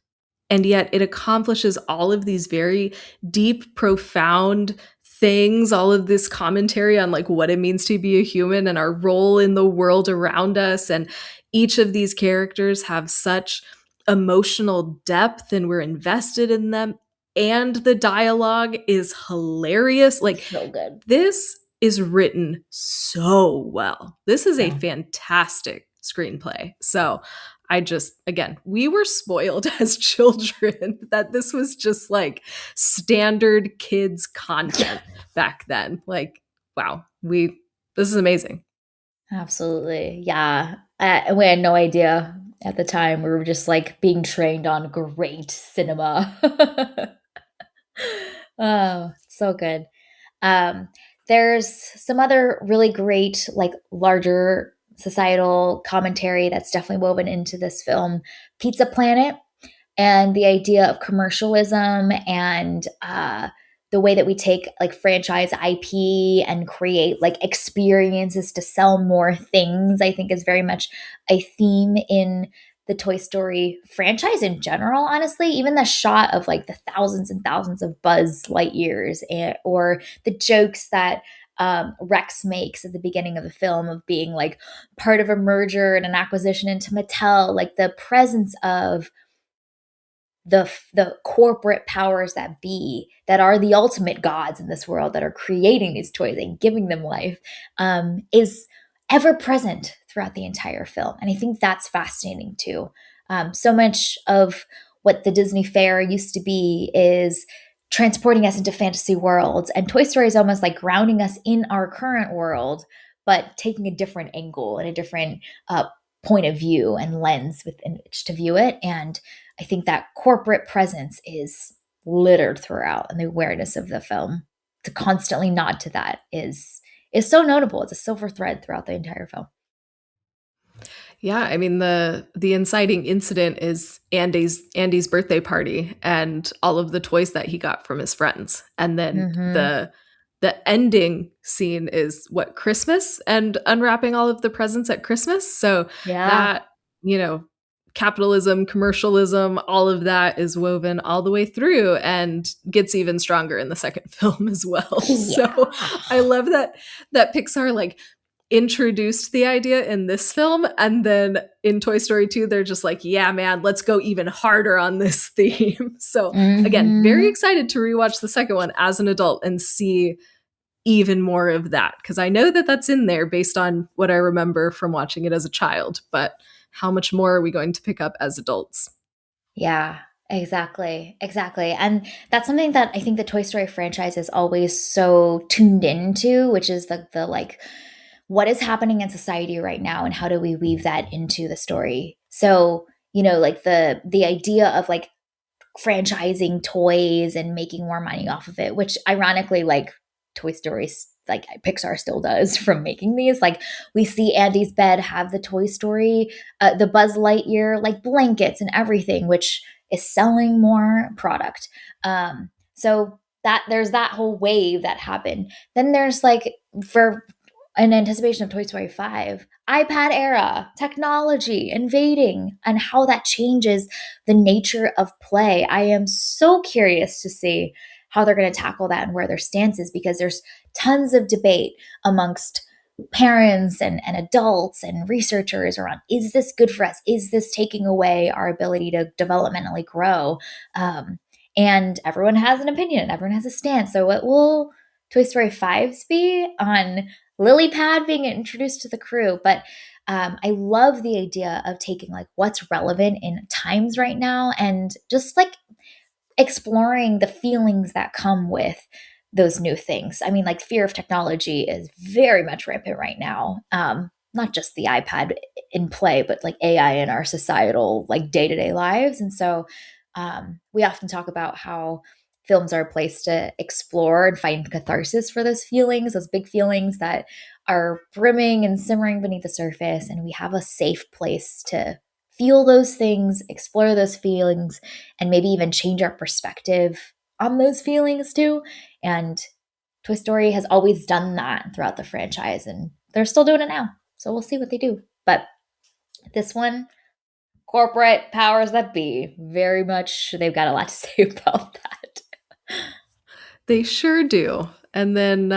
and yet it accomplishes all of these very deep, profound things, all of this commentary on like what it means to be a human and our role in the world around us. And each of these characters have such emotional depth, and we're invested in them. And the dialogue is hilarious. Like, So good. this is written so well. This is a Yeah. fantastic screenplay. So I just, again, we were spoiled as children that this was just like standard kids content back then. Like, wow, this is amazing. Absolutely. Yeah. We had no idea at the time. We were just like being trained on great cinema. Oh, so good. Um, there's some other really great, like larger societal commentary that's definitely woven into this film. Pizza Planet, and the idea of commercialism, and the way that we take like franchise IP and create like experiences to sell more things, I think is very much a theme in the Toy Story franchise in general, honestly. Even the shot of like the thousands and thousands of Buzz Lightyears, or the jokes that Rex makes at the beginning of the film of being like part of a merger and an acquisition into Mattel, like the presence of the corporate powers that be, that are the ultimate gods in this world, that are creating these toys and giving them life, is ever present throughout the entire film. And I think that's fascinating too. So much of what the Disney fair used to be is transporting us into fantasy worlds, and Toy Story is almost like grounding us in our current world, but taking a different angle and a different point of view and lens within which to view it. And I think that corporate presence is littered throughout, and the awareness of the film to constantly nod to that is so notable. It's a silver thread throughout the entire film. Yeah, I mean the inciting incident is Andy's birthday party and all of the toys that he got from his friends. And then Mm-hmm. the ending scene is what, Christmas, and unwrapping all of the presents at Christmas. So Yeah. that, you know, capitalism, commercialism, all of that is woven all the way through and gets even stronger in the second film as well. So Yeah. I love that Pixar like introduced the idea in this film, and then in Toy Story 2 they're just like, yeah man, let's go even harder on this theme. So again, very Mm-hmm. excited to rewatch the second one as an adult and see even more of that, because I know that that's in there based on what I remember from watching it as a child, but how much more are we going to pick up as adults? Yeah, exactly. Exactly. And that's something that I think the Toy Story franchise is always so tuned into, which is the like what is happening in society right now and how do we weave that into the story. So, like the idea of like franchising toys and making more money off of it, which ironically, like Toy Story like Pixar still does from making these. Like we see Andy's bed have the Toy Story, the Buzz Lightyear like blankets and everything, which is selling more product. So that there's that whole wave that happened. Then there's like for in anticipation of Toy Story 5, iPad era, technology invading, and how that changes the nature of play. I am so curious to see how they're going to tackle that and where their stance is, because there's tons of debate amongst parents and adults and researchers around, is this good for us? Is this taking away our ability to developmentally grow? And everyone has an opinion, everyone has a stance. So what will Toy Story 5's be on lily pad being introduced to the crew? But I love the idea of taking like what's relevant in times right now and just like exploring the feelings that come with those new things. I mean, like fear of technology is very much rampant right now. Not just the iPad in play, but like AI in our societal, like day to day lives. And so we often talk about how films are a place to explore and find catharsis for those feelings, those big feelings that are brimming and simmering beneath the surface. And we have a safe place to feel those things, explore those feelings, and maybe even change our perspective on those feelings too. And Toy Story has always done that throughout the franchise, and they're still doing it now. So we'll see what they do. But this one, corporate powers that be, very much, they've got a lot to say about that. They sure do. And then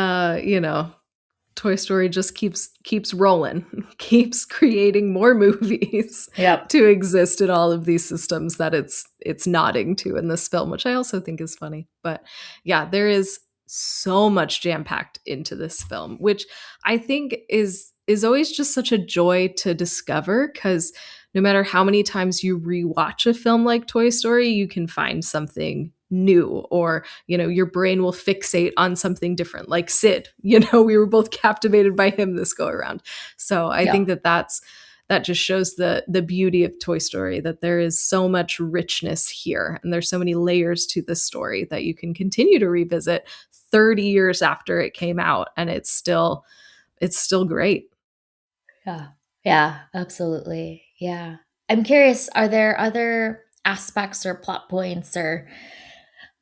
Toy Story just keeps rolling, keeps creating more movies Yep. to exist in all of these systems that it's nodding to in this film, which I also think is funny. But yeah, there is so much jam packed into this film, which I think is always just such a joy to discover, because no matter how many times you rewatch a film like Toy Story, you can find something new, or your brain will fixate on something different, like Sid. We were both captivated by him this go around. So I Yeah. think that just shows the beauty of Toy Story, that there is so much richness here, and there's so many layers to this story that you can continue to revisit 30 years after it came out, and it's still great. Yeah. Yeah, absolutely. Yeah. I'm curious, are there other aspects or plot points or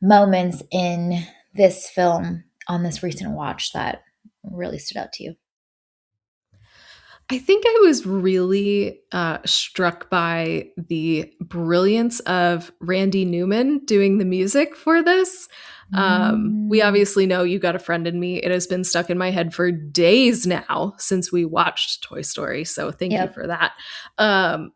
moments in this film on this recent watch that really stood out to you? I think I was really struck by the brilliance of Randy Newman doing the music for this. We Mm, obviously know You Got a Friend in Me. It has been stuck in my head for days now since we watched Toy Story. So thank you yep. for that.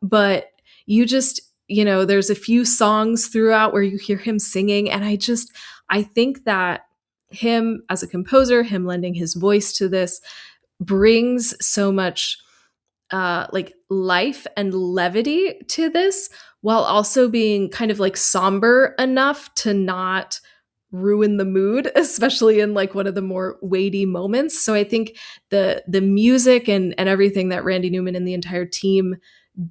But you just, there's a few songs throughout where you hear him singing. And I think that him as a composer, him lending his voice to this, brings so much like life and levity to this, while also being kind of like somber enough to not ruin the mood, especially in like one of the more weighty moments. So I think the music and everything that Randy Newman and the entire team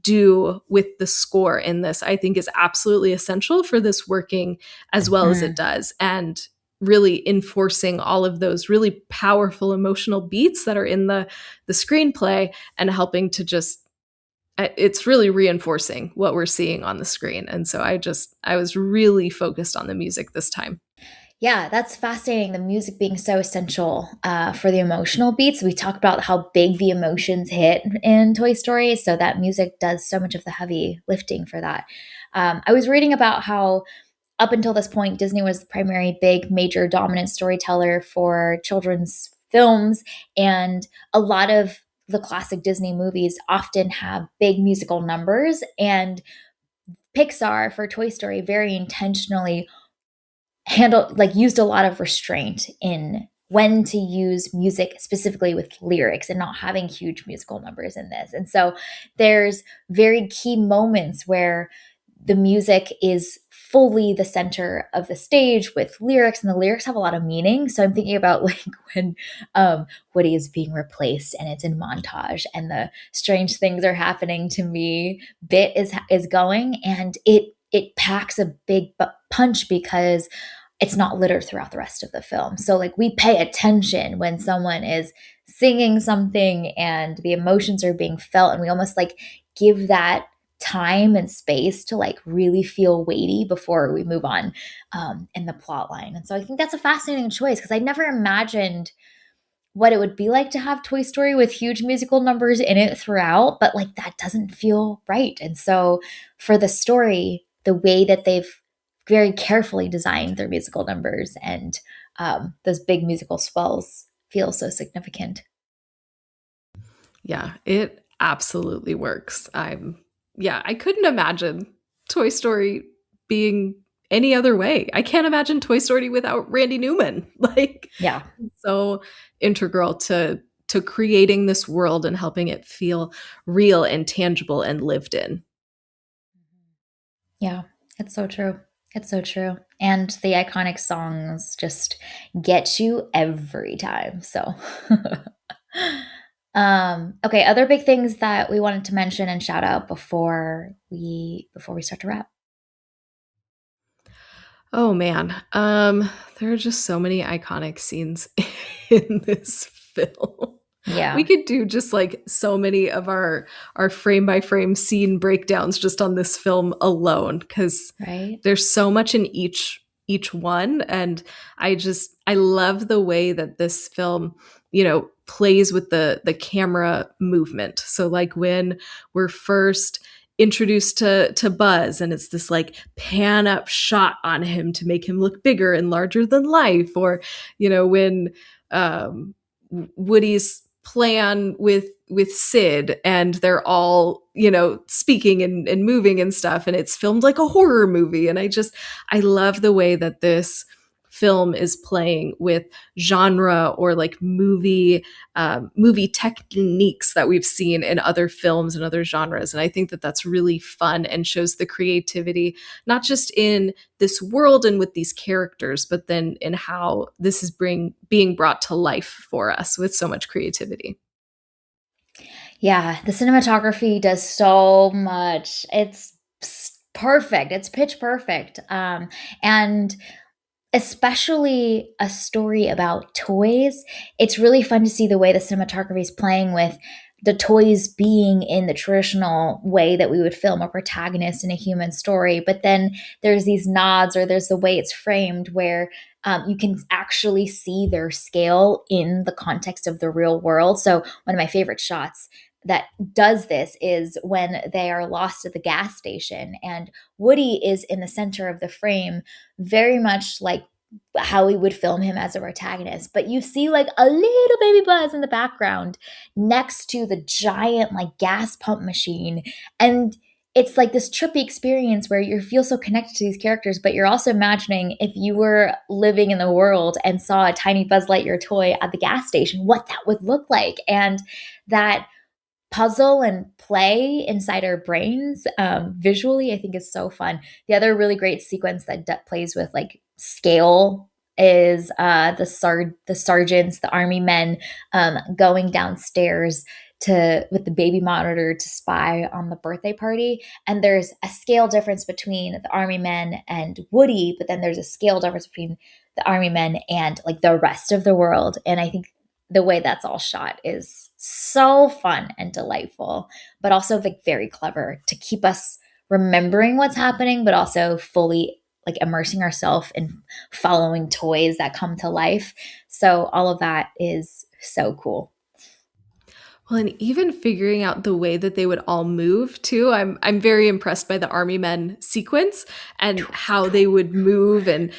do with the score in this, I think is absolutely essential for this working as well as it Mm, does, and really enforcing all of those really powerful emotional beats that are in the screenplay, and helping to just it's really reinforcing what we're seeing on the screen. And so I was really focused on the music this time. yeah, that's fascinating. The music being so essential for the emotional beats. We talked about how big the emotions hit in Toy Story, so that music does so much of the heavy lifting for that. I was reading about how up until this point, Disney was the primary big major dominant storyteller for children's films. And a lot of the classic Disney movies often have big musical numbers. And Pixar for Toy Story very intentionally handled, like, used a lot of restraint in when to use music specifically with lyrics and not having huge musical numbers in this. And so there's very key moments where the music is fully the center of the stage with lyrics, and the lyrics have a lot of meaning. So I'm thinking about like when Woody is being replaced and it's in montage and the strange things are happening to me bit is going, and it packs a big punch because it's not littered throughout the rest of the film. So like we pay attention when someone is singing something and the emotions are being felt, and we almost like give that time and space to like really feel weighty before we move on in the plot line. And so I think that's a fascinating choice because I never imagined what it would be like to have Toy Story with huge musical numbers in it throughout, but like that doesn't feel right. And so for the story, the way that they've very carefully designed their musical numbers and those big musical swells feel so significant. Yeah, it absolutely works. Yeah, I couldn't imagine Toy Story being any other way. I can't imagine Toy Story without Randy Newman. Like, Yeah. so integral to creating this world and helping it feel real and tangible and lived in. Yeah, it's so true. It's so true. And the iconic songs just get you every time. So okay, other big things that we wanted to mention and shout out before we start to wrap. Oh man. There are just so many iconic scenes in this film. We Yeah, could do just like so many of our frame by frame scene breakdowns just on this film alone cuz right? there's so much in each one, and I love the way that this film, plays with the camera movement. So like when we're first introduced to Buzz, and it's this like pan up shot on him to make him look bigger and larger than life, or when um Woody's plan with Sid, and they're all speaking and moving and stuff, and it's filmed like a horror movie. And I love the way that this film is playing with genre or like movie techniques that we've seen in other films and other genres. And I think that that's really fun and shows the creativity not just in this world and with these characters, but then in how this is being brought to life for us with so much creativity. Yeah, the cinematography does so much. It's perfect. It's pitch perfect. And especially a story about toys, it's really fun to see the way the cinematography is playing with the toys being in the traditional way that we would film a protagonist in a human story. But then there's these nods, or there's the way it's framed where you can actually see their scale in the context of the real world. So, one of my favorite shots that does this is when they are lost at the gas station, and Woody is in the center of the frame, very much like how we would film him as a protagonist. But you see like a little baby Buzz in the background next to the giant like gas pump machine. And it's like this trippy experience where you feel so connected to these characters, but you're also imagining if you were living in the world and saw a tiny Buzz Lightyear toy at the gas station, what that would look like. And that puzzle and play inside our brains visually, I think is so fun. The other really great sequence that plays with like scale is the sergeants, the army men, going downstairs to with the baby monitor to spy on the birthday party. And there's a scale difference between the army men and Woody, but then there's a scale difference between the army men and like the rest of the world. And I think the way that's all shot is so fun and delightful, but also like very clever to keep us remembering what's happening, but also fully like immersing ourselves in following toys that come to life. So all of that is so cool. Well, and even figuring out the way that they would all move too. I'm very impressed by the army men sequence and how they would move, and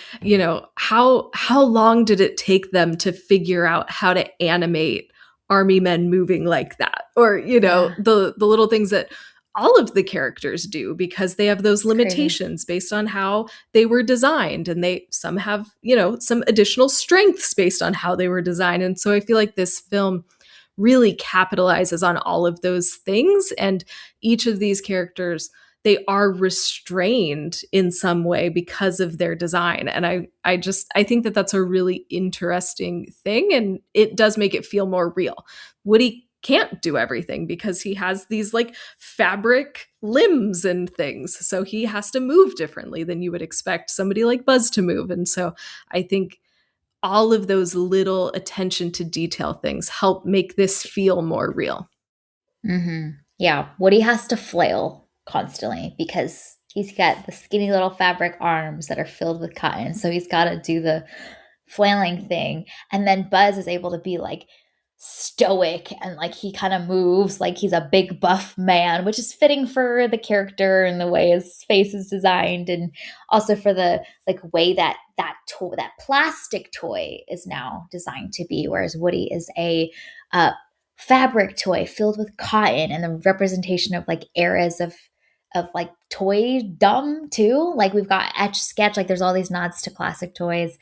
how long did it take them to figure out how to animate army men moving like that? Or Yeah, the little things that all of the characters do, because they have those it's crazy. limitations based on how they were designed, and some have some additional strengths based on how they were designed. And so I feel like this film really capitalizes on all of those things, and each of these characters, they are restrained in some way because of their design. And I think that that's a really interesting thing, and it does make it feel more real. Woody can't do everything because he has these like fabric limbs and things. So he has to move differently than you would expect somebody like Buzz to move. And so I think all of those little attention to detail things help make this feel more real. Yeah, Woody has to flail constantly because he's got the skinny little fabric arms that are filled with cotton. So he's got to do the flailing thing. And then Buzz is able to be like stoic and like he kind of moves like he's a big buff man, which is fitting for the character and the way his face is designed, and also for the like way that that plastic toy is now designed to be, whereas Woody is a fabric toy filled with cotton, and the representation of like eras of like toy dumb too. Like we've got Etch Sketch, like there's all these nods to classic toys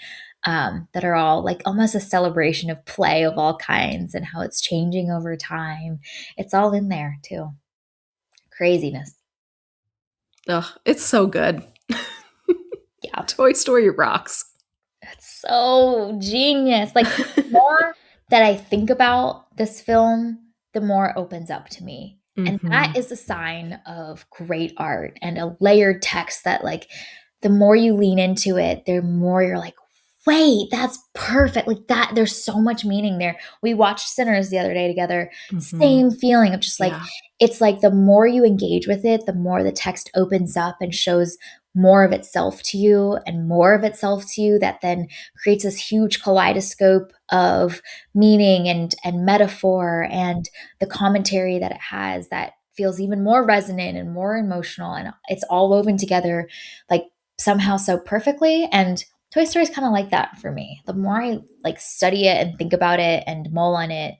that are all like almost a celebration of play of all kinds and how it's changing over time. It's all in there too. Craziness. Ugh, it's so good. Yeah. Toy Story rocks. It's so genius. Like the more that I think about this film, the more it opens up to me. And that is a sign of great art and a layered text that like the more you lean into it, the more you're like, wait, that's perfect. Like that, there's so much meaning there. We watched Sinners the other day together. Same feeling of just like, Yeah. it's like the more you engage with it, the more the text opens up and shows more of itself to you and more of itself to you, that then creates this huge kaleidoscope of meaning and metaphor and the commentary that it has that feels even more resonant and more emotional, and it's all woven together like somehow so perfectly. And Toy Story is kind of like that for me. The more I like study it and think about it and mull on it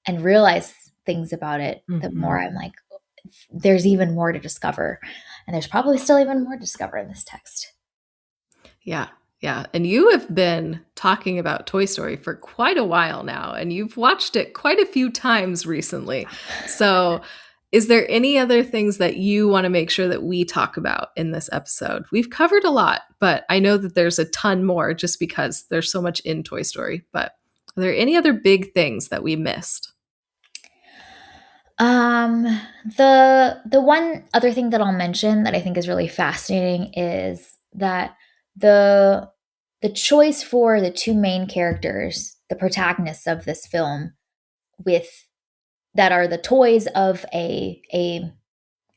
and realize things about it, the more I'm like, there's even more to discover. And there's probably still even more to discover in this text. Yeah. Yeah. And you have been talking about Toy Story for quite a while now, and you've watched it quite a few times recently. So, is there any other things that you want to make sure that we talk about in this episode? We've covered a lot, but I know that there's a ton more just because there's so much in Toy Story. But are there any other big things that we missed? Um, the one other thing that I'll mention that I think is really fascinating is that the the choice for the two main characters, the protagonists of this film, with that are the toys of a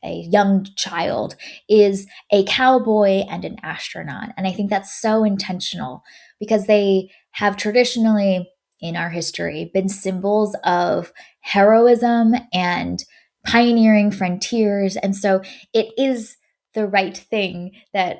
young child, is a cowboy and an astronaut. And I think that's so intentional because they have traditionally in our history been symbols of heroism and pioneering frontiers. And so it is the right thing that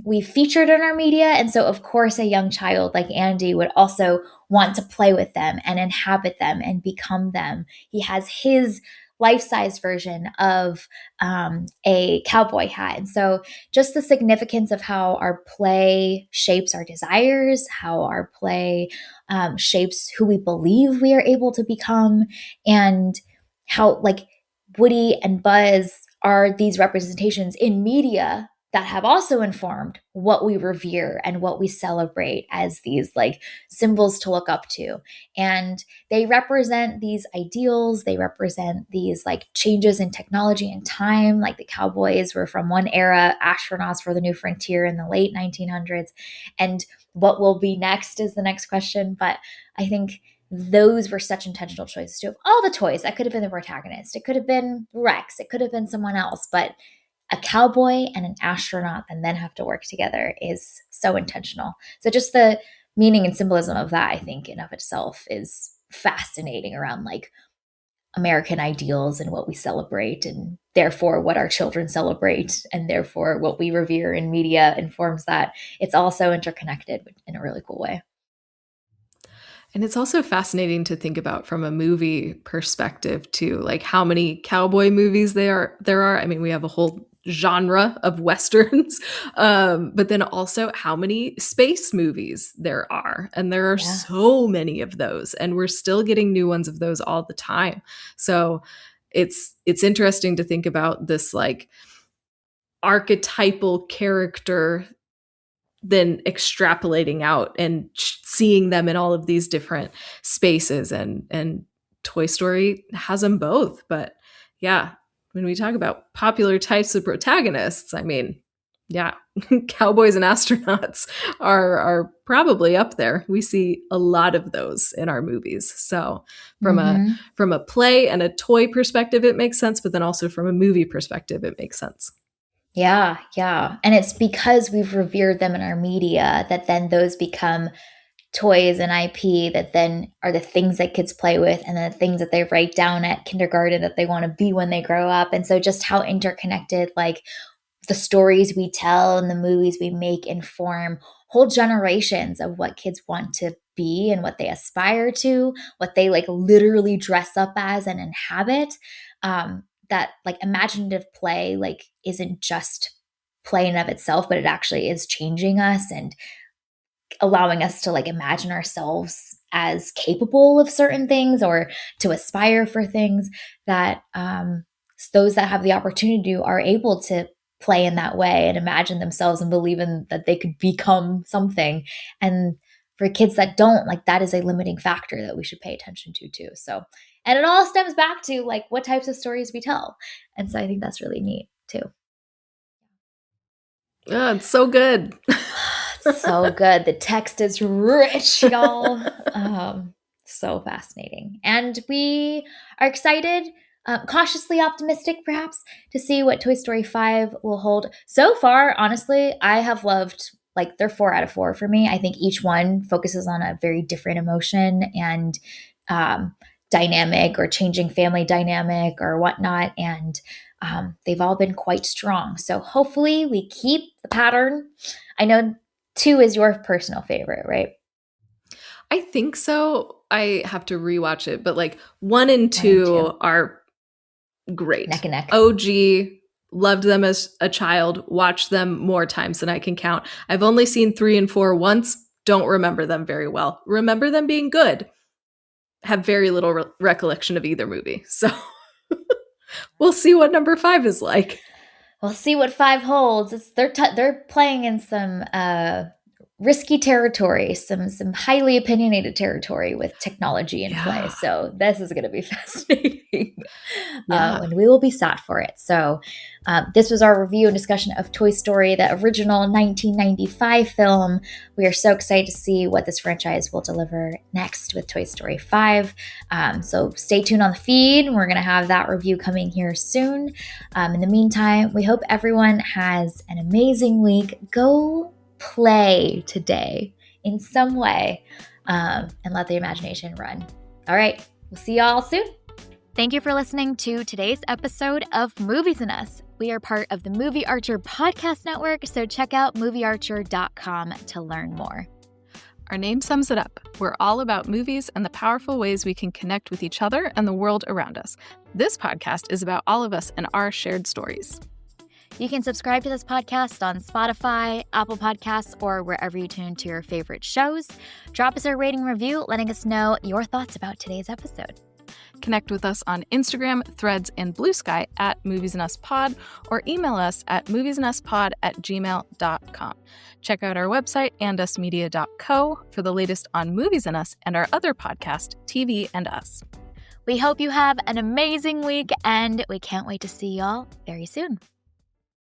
we featured in our media. And so, of course, a young child like Andy would also want to play with them and inhabit them and become them. He has his life-size version of a cowboy hat. And so just the significance of how our play shapes our desires, how our play shapes who we believe we are able to become, and how like Woody and Buzz are these representations in media that have also informed what we revere and what we celebrate as these like symbols to look up to. And they represent these ideals, they represent these like changes in technology and time. Like the cowboys were from one era, astronauts for the new frontier in the late 1900s. And what will be next is the next question. But I think those were such intentional choices too. Of all the toys, that could have been the protagonist. It could have been Rex. It could have been someone else. But a cowboy and an astronaut and then have to work together is so intentional. So just the meaning and symbolism of that, I think, in of itself is fascinating around like American ideals and what we celebrate, and therefore what our children celebrate, and therefore what we revere in media informs that. It's also interconnected in a really cool way. And it's also fascinating to think about from a movie perspective too, like how many cowboy movies there are. I mean, we have a whole genre of westerns, but then also how many space movies there are, and there are Yeah. so many of those, and we're still getting new ones of those all the time. So it's interesting to think about this like archetypal character then extrapolating out and seeing them in all of these different spaces and Toy Story has them both. But yeah, when we talk about popular types of protagonists, I mean, yeah, cowboys and astronauts are probably up there. We see a lot of those in our movies. So Mm-hmm. from a play and a toy perspective, it makes sense, but then also from a movie perspective, it makes sense. Yeah, yeah. And it's because we've revered them in our media that then those become toys and IP that then are the things that kids play with and the things that they write down at kindergarten that they want to be when they grow up. And so just how interconnected like the stories we tell and the movies we make inform whole generations of what kids want to be and what they aspire to, what they like literally dress up as and inhabit. That like imaginative play like isn't just play in of itself, but it actually is changing us and allowing us to like imagine ourselves as capable of certain things or to aspire for things that those that have the opportunity are able to play in that way and imagine themselves and believe in that they could become something. And for kids that don't, like that is a limiting factor that we should pay attention to too. So, and it all stems back to like what types of stories we tell. And so I think that's really neat too. Oh, it's so good. It's so good. The text is rich, y'all. So fascinating. And we are excited, cautiously optimistic, perhaps, to see what Toy Story 5 will hold. So far, honestly, I have loved, like, they're 4 out of 4 for me. I think each one focuses on a very different emotion and dynamic or changing family dynamic or whatnot. And they've all been quite strong. So hopefully we keep the pattern. I know 2 is your personal favorite, right? I think so. I have to rewatch it, but like 1 and 1 and 2 2. are great. Neck and neck. OG, loved them as a child, watched them more times than I can count. I've only seen 3 and 4 once, don't remember them very well. Remember them being good. Have very little recollection of either movie. So we'll see what number 5 is like. We'll see what 5 holds. They're playing in some risky territory, some highly opinionated territory with technology in play. So this is going to be fascinating, and we will be sat for it. So this was our review and discussion of Toy Story, the original 1995 film. We are so excited to see what this franchise will deliver next with Toy Story 5. So stay tuned on the feed. We're going to have that review coming here soon. In the meantime, we hope everyone has an amazing week. Go play today in some way and let the imagination run. All right, we'll see y'all soon. Thank you for listening to today's episode of Movies and Us. We are part of the Movie Archer podcast network, so check out moviearcher.com to learn more. Our name sums it up. We're all about movies and the powerful ways we can connect with each other and the world around us. This podcast is about all of us and our shared stories. You can subscribe to this podcast on Spotify, Apple Podcasts, or wherever you tune to your favorite shows. Drop us a rating review letting us know your thoughts about today's episode. Connect with us on Instagram, Threads, and Blue Sky at Movies and Us Pod, or email us at moviesanduspod@gmail.com. Check out our website, andusmedia.co, for the latest on Movies and Us and our other podcast, TV and Us. We hope you have an amazing week, and we can't wait to see y'all very soon.